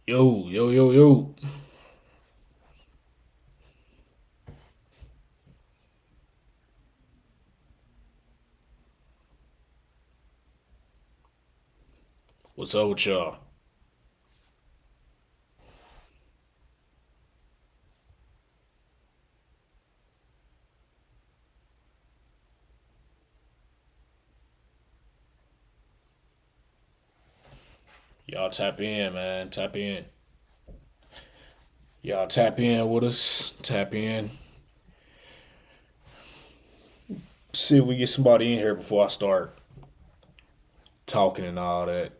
Yo, yo, yo, yo. What's up with y'all? Y'all tap in, man. Tap in. Y'all tap in with us. Tap in. See if we get somebody in here before I start talking and all that.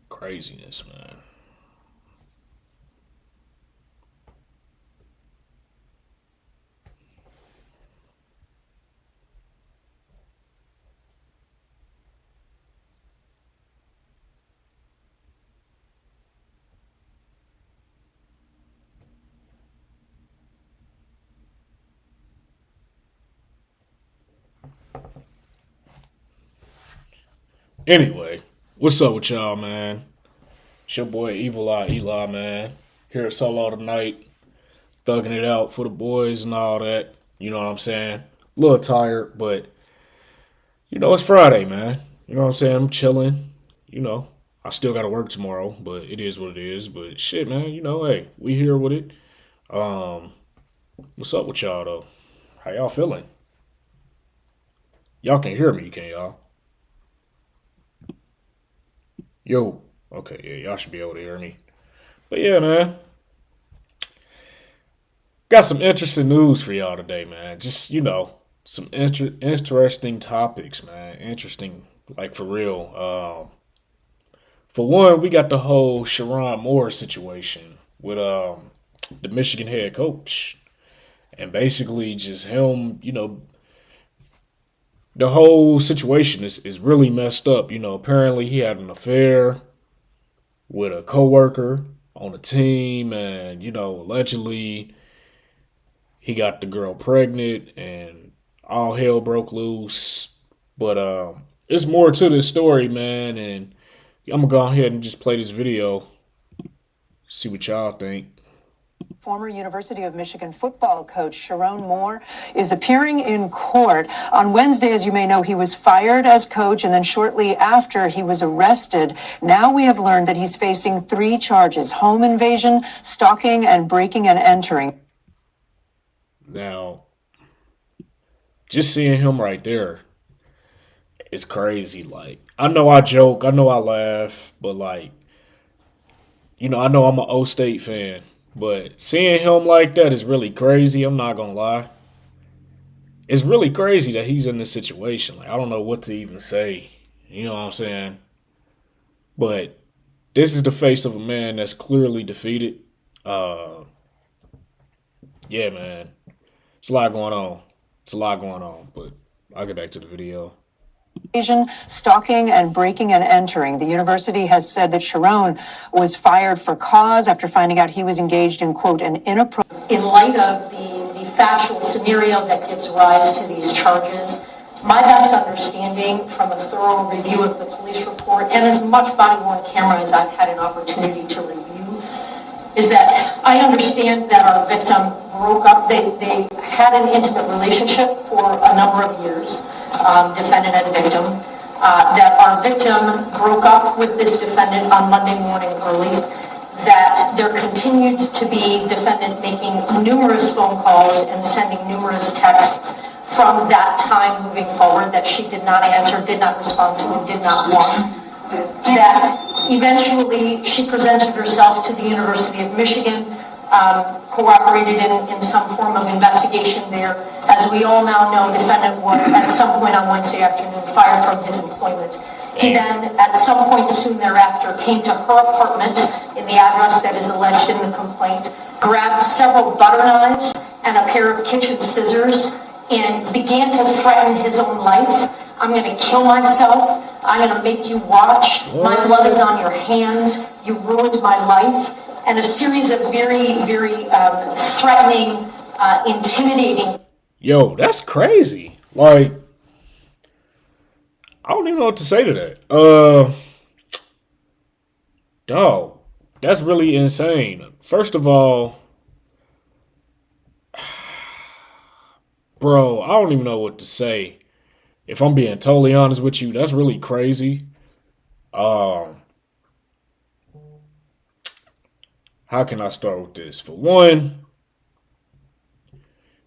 Craziness, man. Anyway, what's up with y'all, man? It's your boy Evil Eye Eli, man. Here at Solo tonight, thugging it out for the boys and all that. You know what I'm saying? A little tired, but it's Friday, man. You know what I'm saying? I'm chilling. You know, I still got to work tomorrow, but it is what it is. But shit, man, hey, we here with it. Um, what's up with y'all though? How y'all feeling? Y'all can hear me, can y'all? Yo, okay, yeah, y'all should be able to hear me. But yeah, man, got some interesting news for y'all today, man. Just some interesting topics, man. Interesting, like for real. For one, we got the whole Sherrone Moore situation with the Michigan head coach, and basically just him. The whole situation is really messed up. Apparently he had an affair with a coworker on the team, and allegedly he got the girl pregnant, and all hell broke loose. But it's more to this story, man, and I'm gonna go ahead and just play this video, see what y'all think. Former University of Michigan football coach Sherrone Moore is appearing in court. On Wednesday, as you may know, he was fired as coach, and then shortly after he was arrested. Now we have learned that he's facing three charges: home invasion, stalking, and breaking and entering. Now, just seeing him right there is crazy. Like, I know I joke, I know I laugh, but like, I know I'm an O State fan, but seeing him like that is really crazy. I'm not gonna lie. It's really crazy that he's in this situation. Like, I don't know what to even say. You know what I'm saying? But this is the face of a man that's clearly defeated. Uh, yeah, man. It's a lot going on. It's a lot going on, but I'll get back to the video. Invasion, stalking, and breaking and entering. The university has said that Sherrone was fired for cause after finding out he was engaged in, quote, an inappropriate. In light of the factual scenario that gives rise to these charges, my best understanding from a thorough review of the police report and as much body worn camera as I've had an opportunity to review is that I understand that our victim broke up. They had an intimate relationship for a number of years, defendant and victim. That our victim broke up with this defendant on Monday morning early. That there continued to be defendant making numerous phone calls and sending numerous texts from that time moving forward that she did not answer, did not respond to, and did not want. That eventually she presented herself to the University of Michigan, cooperated in some form of investigation there. As we all now know, defendant was at some point on Wednesday afternoon fired from his employment. He then, at some point soon thereafter, came to her apartment in the address that is alleged in the complaint, grabbed several butter knives and a pair of kitchen scissors, and began to threaten his own life. I'm going to kill myself. I'm going to make you watch. My blood is on your hands. You ruined my life. And a series of very, very threatening, intimidating. Yo, that's crazy. Like, I don't even know what to say to that. Dog, that's really insane. First of all, bro, I don't even know what to say. If I'm being totally honest with you, that's really crazy. Um, how can I start with this? For one,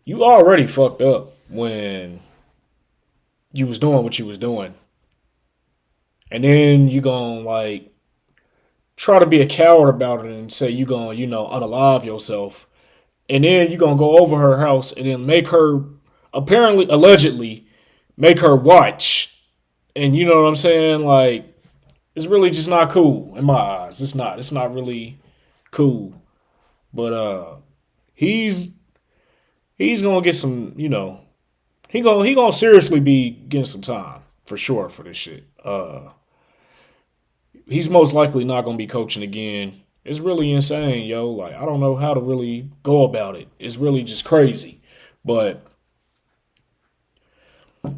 you already fucked up when you was doing what you was doing. And then you gonna like try to be a coward about it and say you gonna, unalive yourself. And then you gonna go over her house and then make her apparently allegedly make her watch. And you know what I'm saying? Like, it's really just not cool in my eyes. It's not. It's not really cool. But he's he's gonna get some, he gonna seriously be getting some time for sure for this shit. He's most likely not gonna be coaching again. It's really insane, yo. Like, I don't know how to really go about it. It's really just crazy. But I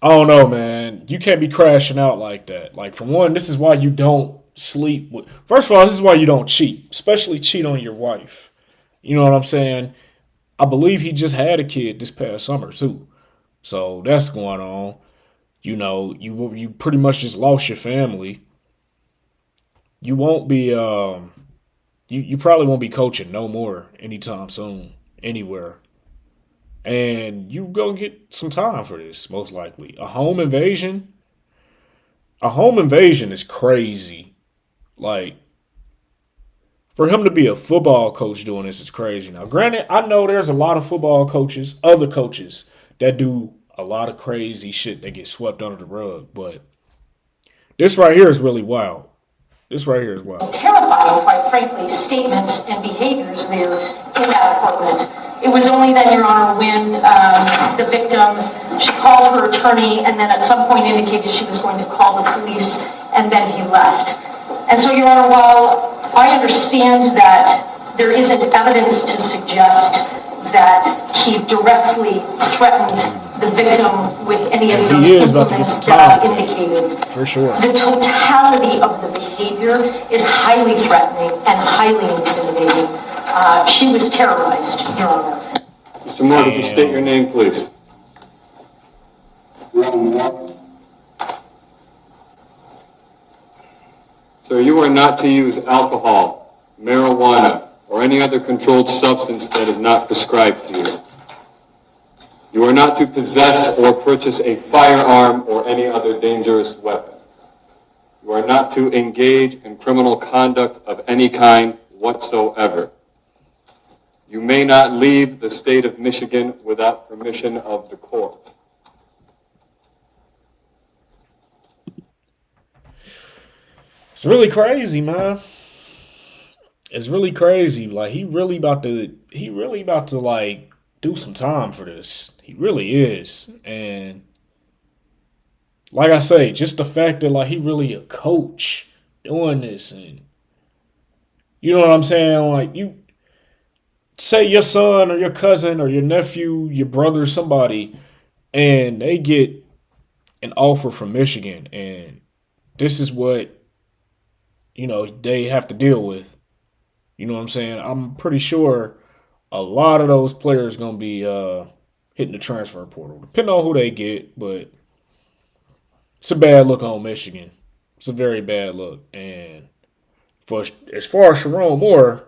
don't know, man. You can't be crashing out like that. Like, for one, this is why you don't sleep with. First of all, this is why you don't cheat, especially cheat on your wife. You know what I'm saying? I believe he just had a kid this past summer too. So that's going on. You pretty much just lost your family. You won't be you probably won't be coaching no more anytime soon anywhere. And you gonna get some time for this most likely. A home invasion is crazy. Like, for him to be a football coach doing this is crazy. Now, granted, I know there's a lot of football coaches, other coaches that do a lot of crazy shit that get swept under the rug, but this right here is really wild. This right here is wild. Terrifying, quite frankly, statements and behaviors there in that apartment. It was only then, Your Honor, when the victim, she called her attorney and then at some point indicated she was going to call the police, and then he left. And so, Your Honor, while I understand that there isn't evidence to suggest that he directly threatened the victim with any of those implements that I indicated, for sure, the totality of the behavior is highly threatening and highly intimidating. She was terrorized, Your Honor. Mr. Moore, could you state your name, please? SherroneMoore. Sir, you are not to use alcohol, marijuana, or any other controlled substance that is not prescribed to you. You are not to possess or purchase a firearm or any other dangerous weapon. You are not to engage in criminal conduct of any kind whatsoever. You may not leave the state of Michigan without permission of the court. It's really crazy, man. It's really crazy. Like, he really about to like do some time for this. He really is. And like I say, just the fact that like he really a coach doing this, and you know what I'm saying? Like, you say your son or your cousin or your nephew, your brother, somebody, and they get an offer from Michigan, and this is what they have to deal with. You know what I'm saying? I'm pretty sure a lot of those players gonna be hitting the transfer portal, depending on who they get. But it's a bad look on Michigan. It's a very bad look. And for as far as SherroneMoore,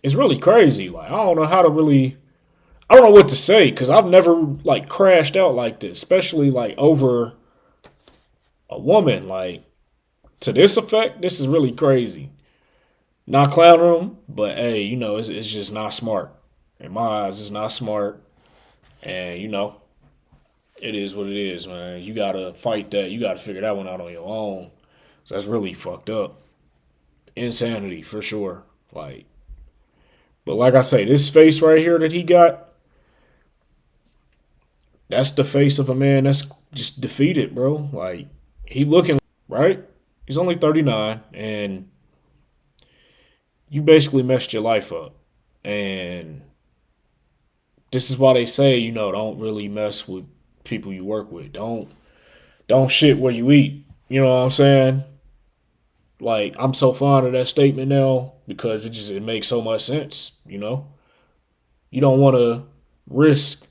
it's really crazy. Like, I don't know what to say because I've never like crashed out like this, especially like over a woman. Like, to this effect, this is really crazy. Not clowning him, but hey, it's just not smart. In my eyes, it's not smart. And it is what it is, man. You gotta fight that. You gotta figure that one out on your own. So that's really fucked up. Insanity for sure. Like, but like I say, this face right here that he got, that's the face of a man that's just defeated, bro. Like, he looking right. He's only 39, and you basically messed your life up. And This is why they say, don't really mess with people you work with. Don't shit where you eat. You know what I'm saying? Like, I'm so fond of that statement now because it makes so much sense. You don't want to risk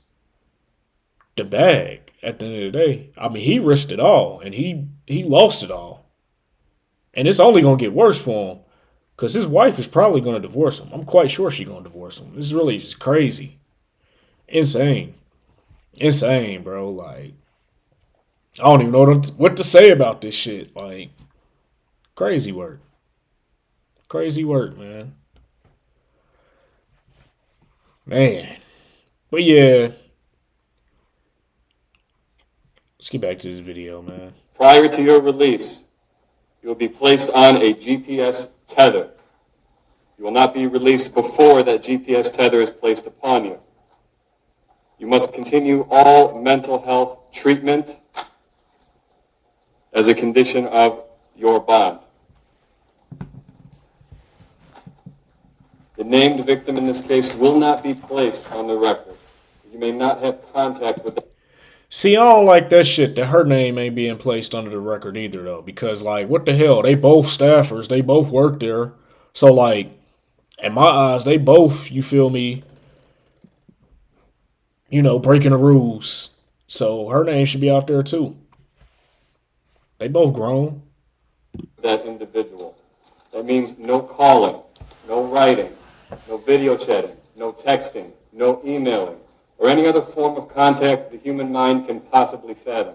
the bag at the end of the day. I mean, he risked it all and he lost it all, and it's only gonna get worse for him because his wife is probably gonna divorce him. I'm quite sure she's gonna divorce him. This is really just crazy, insane, insane, bro. Like, I don't even know what to say about this shit. Like, crazy work. Crazy work, man. Man. But yeah. Let's get back to this video, man. Prior to your release, you will be placed on a GPS tether. You will not be released before that GPS tether is placed upon you. You must continue all mental health treatment as a condition of your bond. The named victim in this case will not be placed on the record. You may not have contact with them. See, I don't like that shit that her name ain't being placed under the record either, though, because, like, what the hell? They both staffers. They both work there. So, like, in my eyes, they both, you feel me, breaking the rules. So her name should be out there, too. They both grown. That individual. That means no calling, no writing, no video chatting, no texting, no emailing, or any other form of contact the human mind can possibly fathom.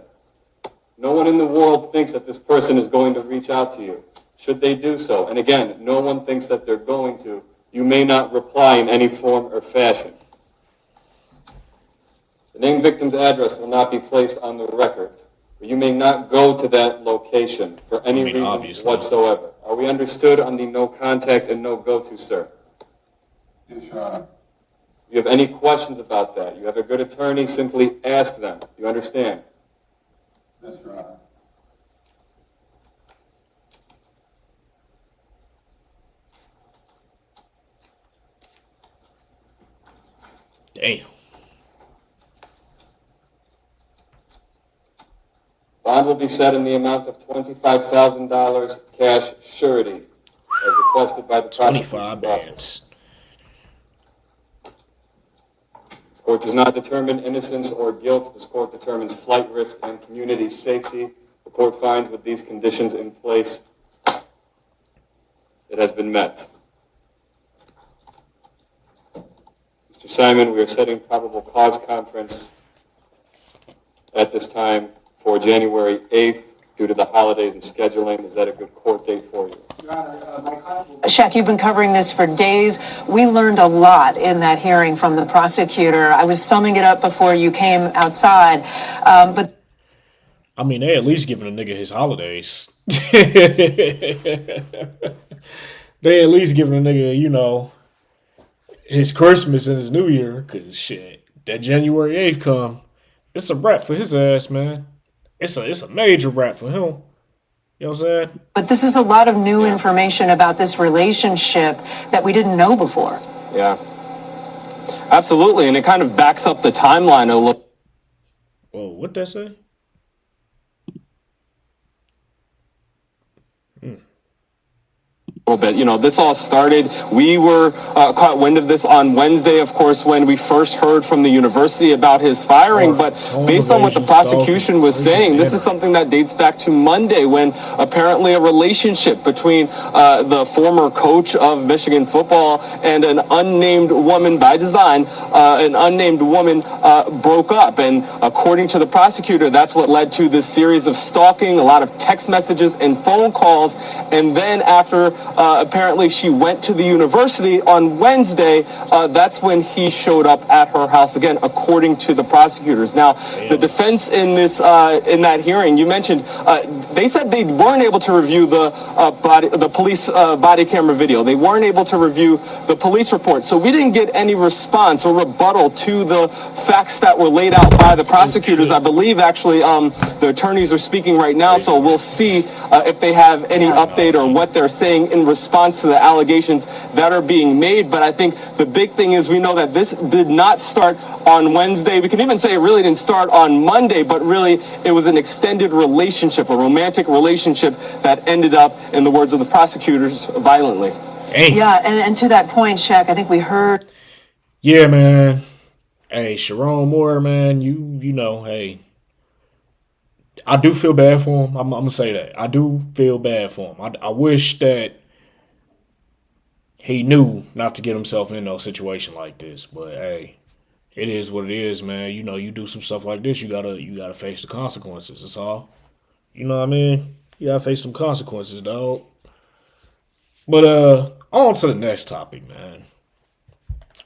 No one in the world thinks that this person is going to reach out to you. Should they do so, and again, no one thinks that they're going to, you may not reply in any form or fashion. The named victim's address will not be placed on the record. You may not go to that location for any reason obviously whatsoever. Are we understood on the no contact and no go to, sir? Yes, Your Honor. You have any questions about that? You have a good attorney, simply ask them. You understand? Yes, Your Honor. Damn. Bond will be set in the amount of $25,000 cash surety, as requested by the prosecutor's 25 office. bands. This court does not determine innocence or guilt. This court determines flight risk and community safety. The court finds with these conditions in place, it has been met. Mr. Simon, we are setting probable cause conference at this time for January 8th due to the holidays and scheduling. Is that a good court date for you? Your Honor, my client will... Shaq, you've been covering this for days. We learned a lot in that hearing from the prosecutor. I was summing it up before you came outside, but... I mean, they at least giving a nigga his holidays. They at least giving a nigga, his Christmas and his New Year. Because, shit, that January 8th come, it's a wrap for his ass, man. It's a major wrap for him. You know what I'm saying? But this is a lot of new information about this relationship that we didn't know before. Yeah. Absolutely, and it kind of backs up the timeline a little. Whoa, what'd that say? Bit. This all started, we were caught wind of this on Wednesday, of course, when we first heard from the university about his firing, but based on what the prosecution was saying, this is something that dates back to Monday when apparently a relationship between the former coach of Michigan football and an unnamed woman by design, broke up, and according to the prosecutor, that's what led to this series of stalking, a lot of text messages and phone calls, and then after apparently she went to the university on Wednesday. That's when he showed up at her house again, according to the prosecutors. Now, the defense in this in that hearing, you mentioned, they said they weren't able to review the police body camera video. They weren't able to review the police report. So we didn't get any response or rebuttal to the facts that were laid out by the prosecutors. I believe actually the attorneys are speaking right now, so we'll see if they have any update or what they're saying in in response to the allegations that are being made. But I think the big thing is we know that this did not start on Wednesday. We can even say it really didn't start on Monday, but really it was an extended relationship, a romantic relationship that ended up, in the words of the prosecutors, violently. Hey. Yeah, and to that point, Shaq, I think we heard. Yeah, man. Hey, SherroneMoore, man, you know, hey, I do feel bad for him. I'm gonna say that. I do feel bad for him. I wish that he knew not to get himself in no situation like this. But hey, it is what it is, man. You know, you do some stuff like this, you gotta face the consequences. That's all. You know what I mean? You gotta face some consequences, dog. But on to the next topic, man.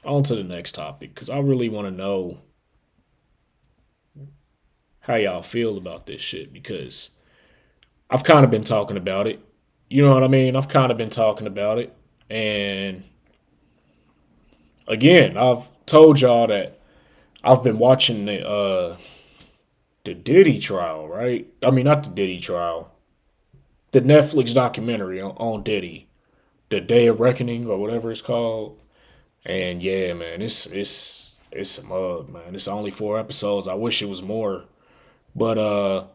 On to the next topic, because I really want to know how y'all feel about this shit, because I've kind of been talking about it. You know what I mean? I've kind of been talking about it. And again, I've told y'all that I've been watching the Diddy trial, right? I mean, not the Diddy trial. The Netflix documentary on Diddy. The Day of Reckoning or whatever it's called. And yeah, man, it's some mug, man. It's only 4 episodes. I wish it was more. But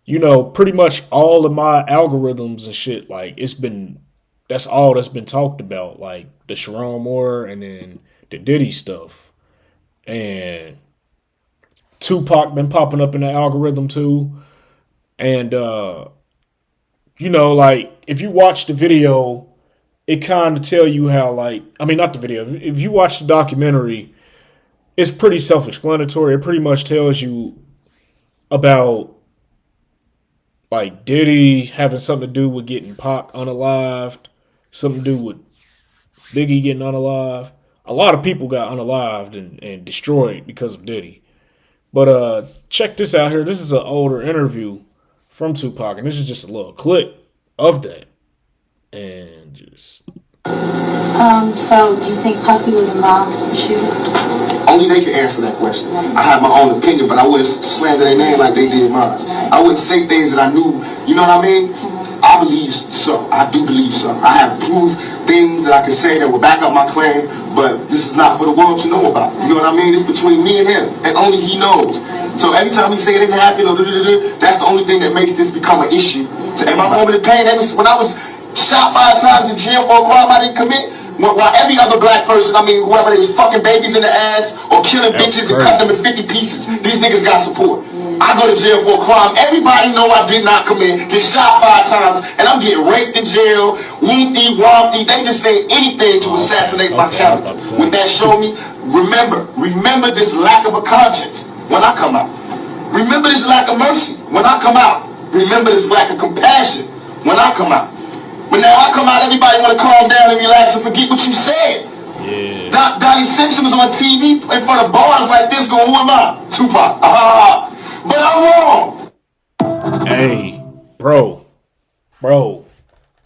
you know, pretty much all of my algorithms and shit, like that's all that's been talked about, like the SherroneMoore and then the Diddy stuff. And Tupac been popping up in the algorithm too. And you know, like if you watch the video, it kind of tell you how, like, I mean, not the video. If you watch the documentary, it's pretty self-explanatory. It pretty much tells you about like Diddy having something to do with getting Pac unalived, something to do with Biggie getting unalived. A lot of people got unalived and destroyed because of Diddy. But check this out here. This is an older interview from Tupac, and this is just a little clip of that. And just So do you think Puffy was involved in the shooting? Only they can answer that question. I have my own opinion, but I wouldn't slander their name like they did mine. I wouldn't say things that I knew. You know what I mean? I believe so. I do believe so. I have proved things that I can say that will back up my claim, but this is not for the world to know about. You know what I mean? It's between me and him, and only he knows. So every time he say it didn't happen, or that's the only thing that makes this become an issue. So in my moment of pain, that was when I was shot 5 times in jail for a crime I didn't commit. While every other black person, I mean, whoever they was fucking babies in the ass or killing bitches and cut them in 50 pieces, these niggas got support. I go to jail for a crime everybody know I did not commit, get shot 5 times, and I'm getting raped in jail, wompty, wompty. They just say anything to assassinate my character. What that show me, remember this lack of a conscience when I come out. Remember this lack of mercy when I come out. Remember this lack of compassion when I come out. But now I come out, everybody want to calm down and relax and forget what you said. yeah. Donnie Simpson was on TV in front of bars like this going, who am I? Tupac. But I'm wrong. Hey, bro.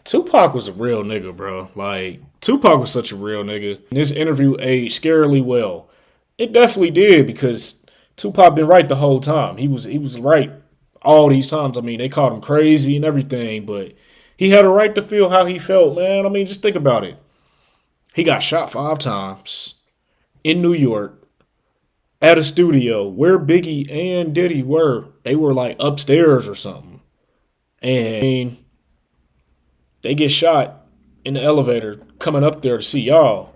Tupac was a real nigga, bro. Like, Tupac was such a real nigga. And this interview aged scarily well. It definitely did, because Tupac been right the whole time. He was right all these times. I mean, they called him crazy and everything, but he had a right to feel how he felt, man. I mean, just think about it. He got shot 5 times in New York at a studio where Biggie and Diddy were. They were like upstairs or something. And they get shot in the elevator coming up there to see y'all.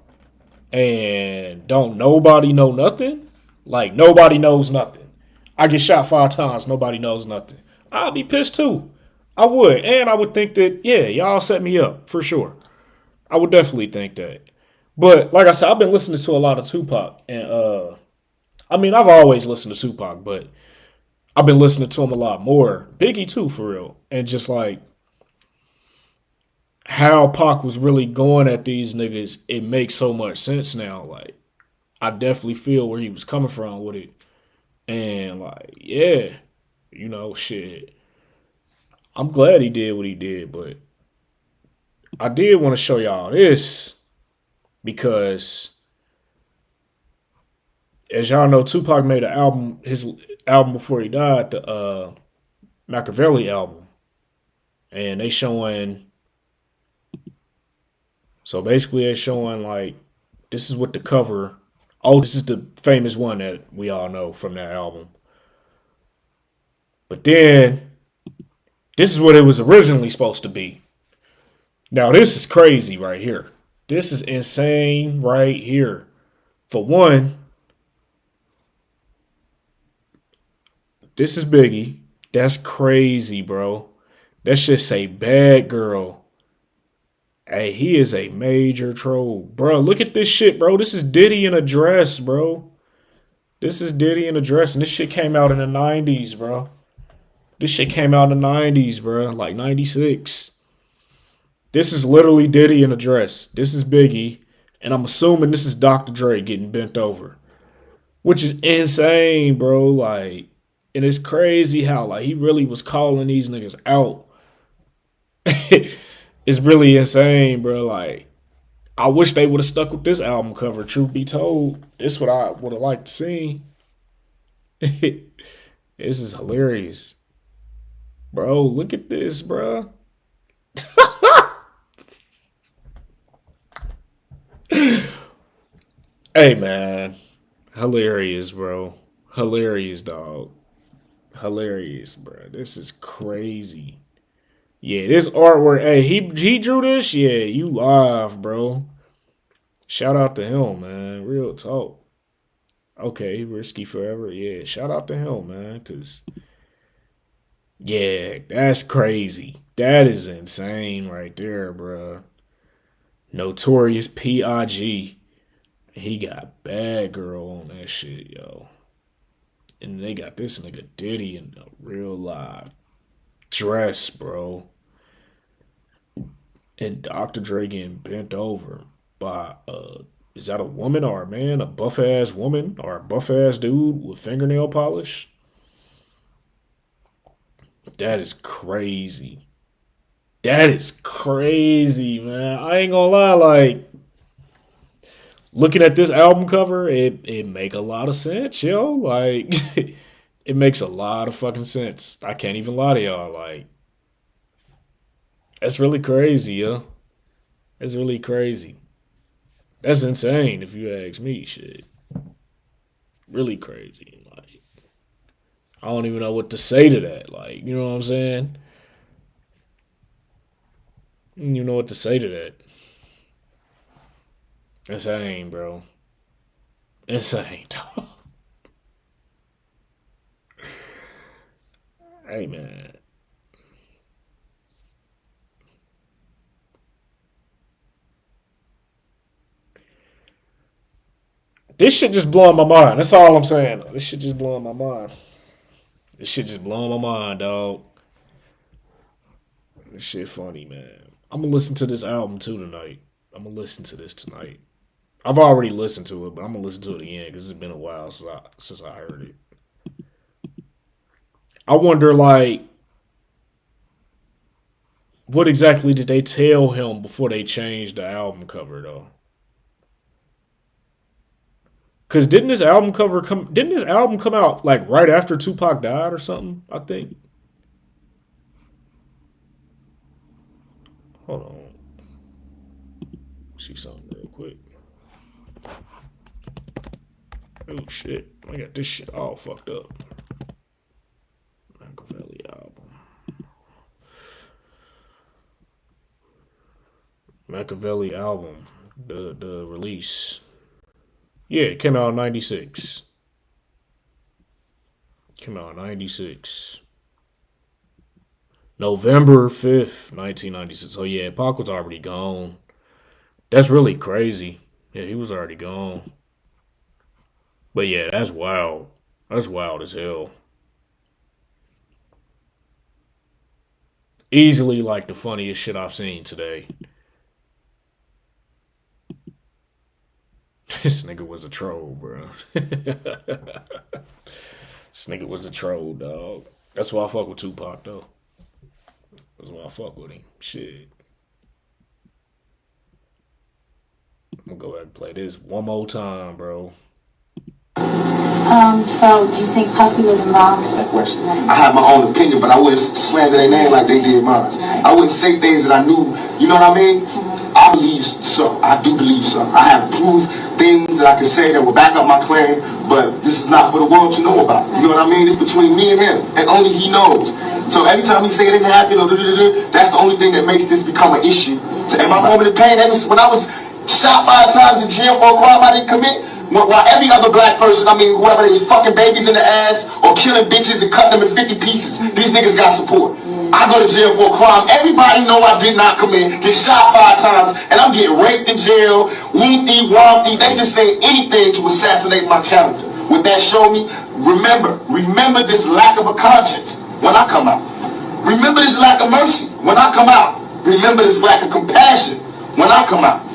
And don't nobody know nothing? Like, nobody knows nothing. I get shot 5 times, nobody knows nothing. I'll be pissed too. I would. And I would think that, yeah, y'all set me up for sure. I would definitely think that. But like I said, I've been listening to a lot of Tupac. And I mean, I've always listened to Tupac, but I've been listening to him a lot more. Biggie too, for real. And just like how Pac was really going at these niggas, it makes so much sense now. Like, I definitely feel where he was coming from with it. And like, yeah, you know, shit. I'm glad he did what he did, but I did want to show y'all this because, as y'all know, Tupac made his album before he died, the Machiavelli album, and they showing So basically, they're showing like this is what the cover. Oh, this is the famous one that we all know from that album. But then this is what it was originally supposed to be. Now this is crazy right here. This is insane right here. For one, this is Biggie. That's crazy, bro. That shit say bad girl. Hey, he is a major troll. Bro, look at this shit, bro. This is Diddy in a dress, bro. This is Diddy in a dress, and this shit came out in the 90s, bro. This shit came out in the 90s, bro. Like 96. This is literally Diddy in a dress. This is Biggie. And I'm assuming this is Dr. Dre getting bent over. Which is insane, bro. Like, and it's crazy how, like, he really was calling these niggas out. It's really insane, bro. Like, I wish they would have stuck with this album cover, truth be told. This is what I would have liked to see. This is hilarious. Bro, look at this, bro. Hey, man. Hilarious, bro. Hilarious, dog. Hilarious, bro. This is crazy. Yeah, this artwork. Hey, he drew this? Yeah, you live, bro. Shout out to him, man. Real talk. Okay, Risky Forever. Yeah, shout out to him, man. Because, yeah, that's crazy. That is insane right there, bro. Notorious P.I.G. He got Bad Girl on that shit, yo. And they got this nigga Diddy in a real live dress, bro. And Dr. Dre getting bent over by is that a woman or a man? A buff ass woman or a buff ass dude with fingernail polish? That is crazy. That is crazy, man. I ain't gonna lie, like looking at this album cover, it make a lot of sense, yo. Like it makes a lot of fucking sense. I can't even lie to y'all. Like that's really crazy, yo. That's really crazy. That's insane if you ask me, shit. Really crazy. Like I don't even know what to say to that. Like, you know what I'm saying? You know what to say to that. Insane, bro. Insane, dog. Hey, man. This shit just blowing my mind. That's all I'm saying. This shit just blowing my mind. This shit just blowing my mind, dog. This shit funny, man. I'm gonna listen to this album too tonight. I'm gonna listen to this tonight. I've already listened to it, but I'm gonna listen to it again because it's been a while since I heard it. I wonder, like, what exactly did they tell him before they changed the album cover, though? Cause didn't this album come out like right after Tupac died or something? I think. Hold on. See something real quick. Oh shit. I got this shit all fucked up. Machiavelli album. Machiavelli album. The release. Yeah, it came out in 96. Came out in 96. November 5th, 1996. So yeah, Pac was already gone. That's really crazy. Yeah, he was already gone. But yeah, that's wild. That's wild as hell. Easily like the funniest shit I've seen today. This nigga was a troll, bro. This nigga was a troll, dog. That's why I fuck with Tupac, though. That's why I fuck with him. Shit. I'm gonna go ahead and play this one more time, bro. So do you think Puffy was involved? That question. I have my own opinion, but I wouldn't slander their name like they did mine. I wouldn't say things that I knew, you know what I mean? I believe so. I do believe so. I have proved things that I can say that will back up my claim, but this is not for the world to know about. You know what I mean? It's between me and him, and only he knows. So every time he say it didn't happen, or that's the only thing that makes this become an issue. So in my moment of pain, that was when I was shot 5 times in jail for a crime I didn't commit. While every other black person, I mean, whoever they was fucking babies in the ass or killing bitches and cutting them in 50 pieces, these niggas got support. I go to jail for a crime everybody know I did not commit, get shot 5 times, and I'm getting raped in jail, wompty, wompty. They just say anything to assassinate my character. What that show me? Remember this lack of a conscience when I come out. Remember this lack of mercy when I come out. Remember this lack of compassion when I come out.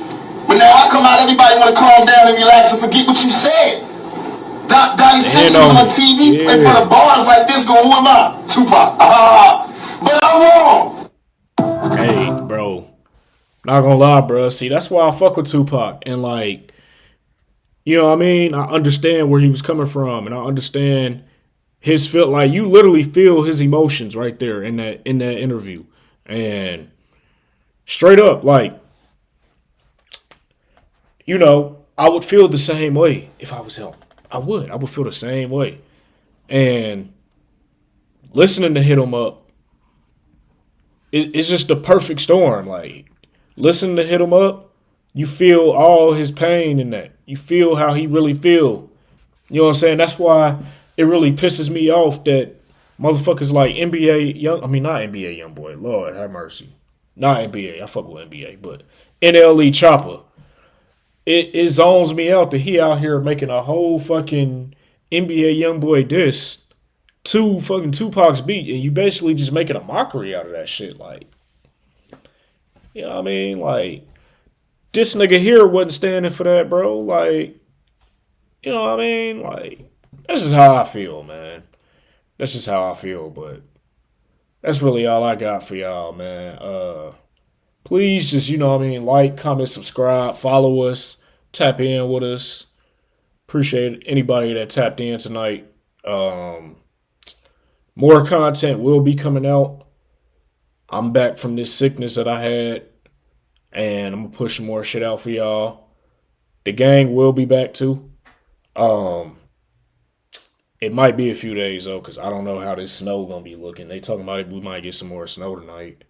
But now I come out, everybody want to calm down and relax and forget what you said. Donnie Simpson was on TV in front of bars like this going, who am I? Tupac. But I'm wrong. Hey, bro. Not gonna lie, bro. See, that's why I fuck with Tupac. And like, you know what I mean? I understand where he was coming from, and I understand his feel. Like, you literally feel his emotions right there in that interview. And straight up, like, you know, I would feel the same way if I was him. I would feel the same way. And listening to Hit 'Em Up, it's just the perfect storm. Like, listening to Hit 'Em Up, you feel all his pain in that. You feel how he really feel. You know what I'm saying? That's why it really pisses me off that motherfuckers like not NBA Youngboy, Lord have mercy. Not NBA, I fuck with NBA, but NLE Chopper. It zones me out that he out here making a whole fucking NBA Youngboy diss to fucking Tupac's beat, and you basically just making a mockery out of that shit. Like, you know what I mean? Like, this nigga here wasn't standing for that, bro. Like, you know what I mean? Like, that's just how I feel, man. That's just how I feel, but that's really all I got for y'all, man. Please just, you know what I mean, like, comment, subscribe, follow us, tap in with us. Appreciate anybody that tapped in tonight. More content will be coming out. I'm back from this sickness that I had, and I'm gonna push some more shit out for y'all. The gang will be back too. It might be a few days though, because I don't know how this snow gonna be looking. They talking about it, we might get some more snow tonight.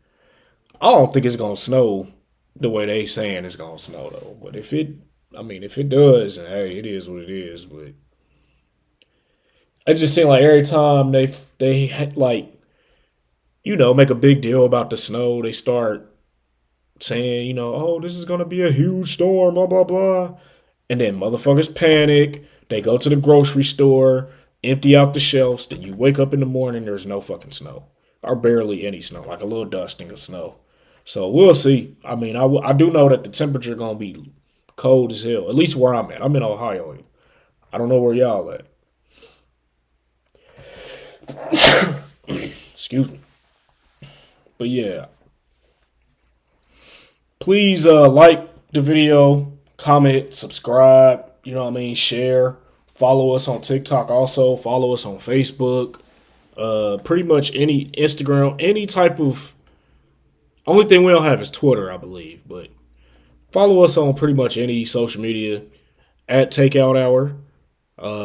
I don't think it's gonna snow the way they saying it's gonna snow though. But if it does, and hey, it is what it is. But it just seems like every time they like, you know, make a big deal about the snow, they start saying, you know, oh, this is gonna be a huge storm, blah blah blah, and then motherfuckers panic. They go to the grocery store, empty out the shelves. Then you wake up in the morning, there's no fucking snow, or barely any snow, like a little dusting of snow. So we'll see. I mean, I do know that the temperature gonna be cold as hell. At least where I'm at. I'm in Ohio. I don't know where y'all at. Excuse me. But yeah. Please like the video, comment, subscribe, you know what I mean, share. Follow us on TikTok also. Follow us on Facebook. Pretty much any Instagram, any type of. Only thing we don't have is Twitter, I believe. But follow us on pretty much any social media at Takeout Hour.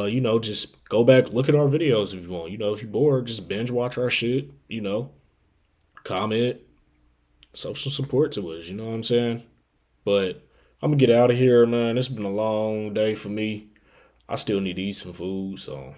You know, just go back, look at our videos if you want. You know, if you're bored, just binge watch our shit. You know, comment, social support to us. You know what I'm saying? But I'm gonna get out of here, man. It's been a long day for me. I still need to eat some food, so